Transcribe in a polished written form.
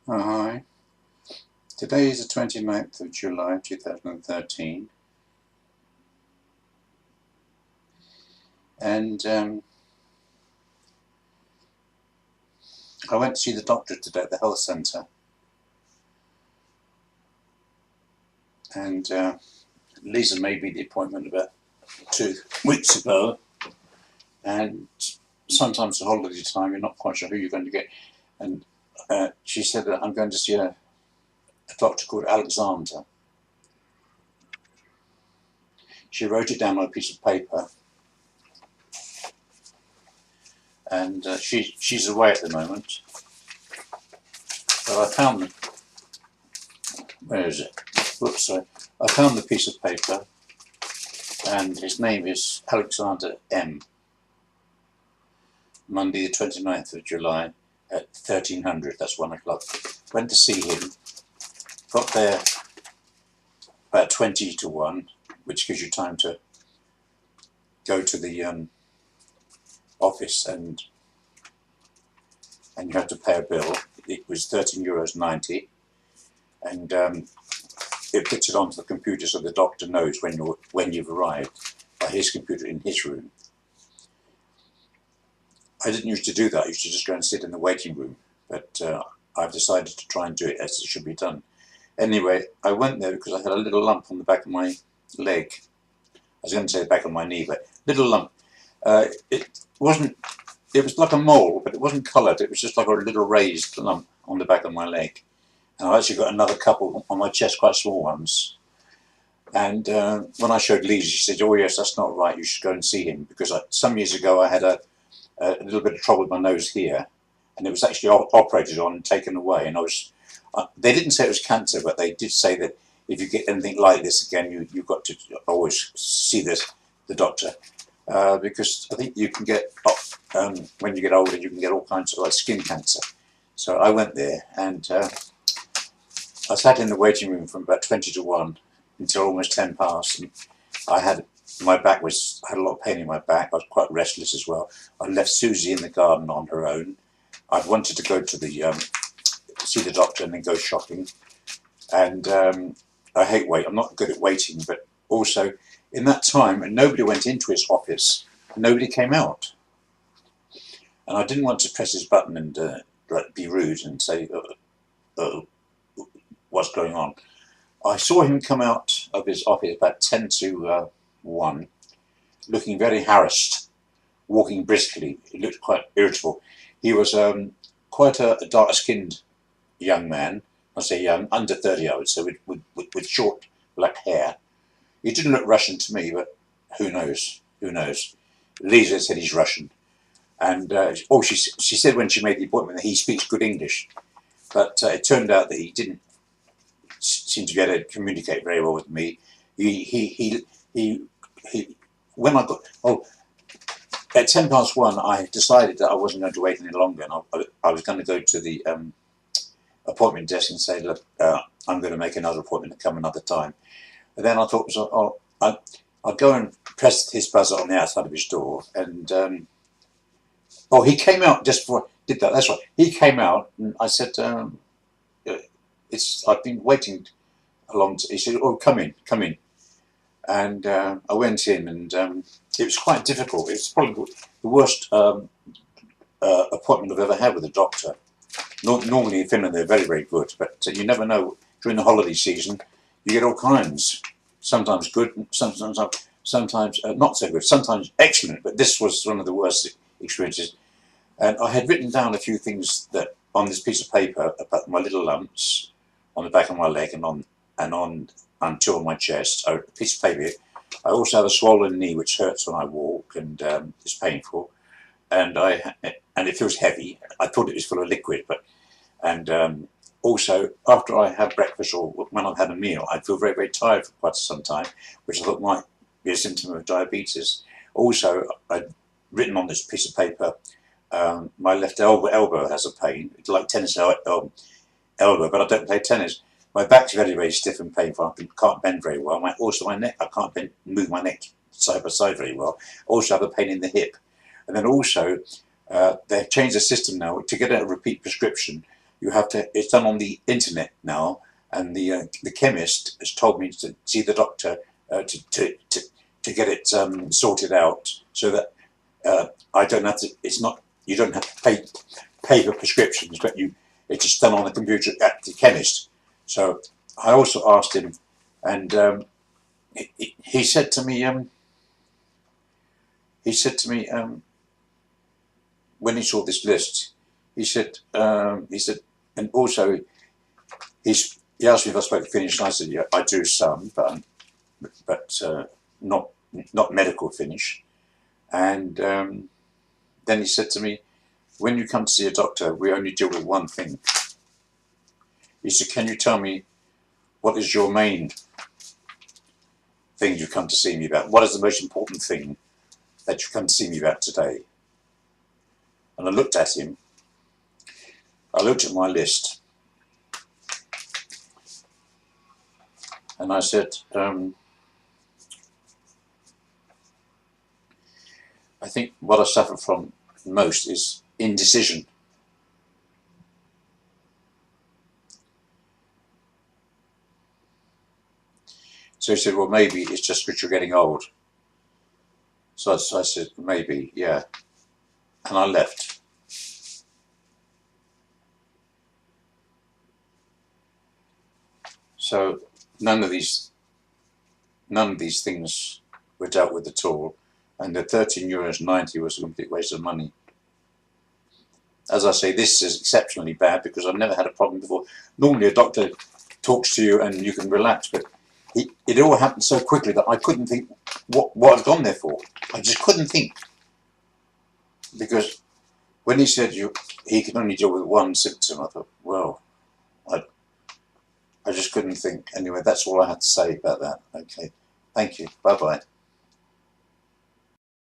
Hi, today is the 29th of July 2013 and I went to see the doctor today at the health centre, and Lisa made me the appointment about 2 weeks ago, and sometimes at holiday time you're not quite sure who you're going to get, and she said that I'm going to see a doctor called Alexander. She wrote it down on a piece of paper, and she's away at the moment, but I found the, where is it? Oops, sorry. I found the piece of paper, and his name is Alexander M. Monday the 29th of July at 1300, that's 1 o'clock. Went to see him, got there about 20 to 1, which gives you time to go to the office and you have to pay a bill. It was €13.90, and it puts it onto the computer so the doctor knows when you've arrived by his computer in his room. I didn't used to do that. I used to just go and sit in the waiting room, but I've decided to try and do it as it should be done. Anyway, I went there because I had a little lump on the back of my leg. I was going to say the back of my knee, but little lump. It was like a mole, but it wasn't coloured. It was just like a little raised lump on the back of my leg. And I actually got another couple on my chest, quite small ones. And when I showed Lisa, she said, "Oh yes, that's not right. You should go and see him." Because some years ago I had a little bit of trouble with my nose here, and it was actually operated on and taken away. And they didn't say it was cancer, but they did say that if you get anything like this again, you've got to always see the doctor, because I think you can get when you get older, you can get all kinds of like skin cancer. So I went there, and I sat in the waiting room from about 20 to 1 until almost 10 past, and I had a lot of pain in my back. I was quite restless as well. I left Suzy in the garden on her own. I'd wanted to go to see the doctor and then go shopping, and I hate wait. I'm not good at waiting, but also in that time, and nobody went into his office. Nobody came out, and I didn't want to press his button and be rude and say, "What's going on?" I saw him come out of his office about 10 to 1, looking very harassed, walking briskly. He looked quite irritable. He was quite a dark-skinned young man. I say young, under 30, I would say, with short black hair. He didn't look Russian to me, but who knows? Who knows? Lisa said he's Russian. And she said when she made the appointment that he speaks good English. But it turned out that he didn't seem to be able to communicate very well with me. When I got at 10 past 1, I decided that I wasn't going to wait any longer, and I was going to go to the appointment desk and say, "Look, I'm going to make another appointment and come another time." And then I thought, I'll go and press his buzzer on the outside of his door, and he came out just before I did that. That's right. He came out, and I said, I've been waiting a long time." He said, "Oh, come in, come in." And I went in, and it was quite difficult. It's probably the worst appointment I've ever had with a doctor. Normally in Finland they're very, very good, but you never know. During the holiday season, you get all kinds. Sometimes good, sometimes not so good, sometimes excellent. But this was one of the worst experiences. And I had written down a few things that on this piece of paper about my little lumps on the back of my leg and on two on my chest. A piece of paper. I also have a swollen knee which hurts when I walk, and it's painful, and it feels heavy. I thought it was full of liquid, and also after I have breakfast or when I've had a meal, I feel very, very tired for quite some time, which I thought might be a symptom of diabetes. Also, I'd written on this piece of paper, my left elbow has a pain. It's like tennis elbow, but I don't play tennis. My back's very, very stiff and painful. I can't bend very well. My neck, I can't move my neck side by side very well. Also have a pain in the hip. And then also, they've changed the system now. To get a repeat prescription, you have to. It's done on the internet now, and the chemist has told me to see the doctor to get it sorted out, so that I don't have to. It's not. You don't have to pay for prescriptions, but it's just done on the computer at the chemist. So I also asked him, and he said to me. He said to me when he saw this list. He said, and also he asked me if I spoke Finnish, and I said, yeah, I do some, but not medical Finnish. And then he said to me, when you come to see a doctor, we only deal with one thing. He said, can you tell me what is your main thing you come to see me about? What is the most important thing that you come to see me about today? And I looked at him. I looked at my list, and I said, I think what I suffer from most is indecision. So he said, well, maybe it's just because you're getting old. So I said, maybe, yeah. And I left. So none of these things were dealt with at all, and the €13.90 was a complete waste of money. As I say, this is exceptionally bad because I've never had a problem before. Normally a doctor talks to you and you can relax, but it all happened so quickly that I couldn't think what I'd gone there for. I just couldn't think, because when he said he can only deal with one symptom, I thought, well, I just couldn't think. Anyway, that's all I had to say about that. Okay, thank you. Bye-bye.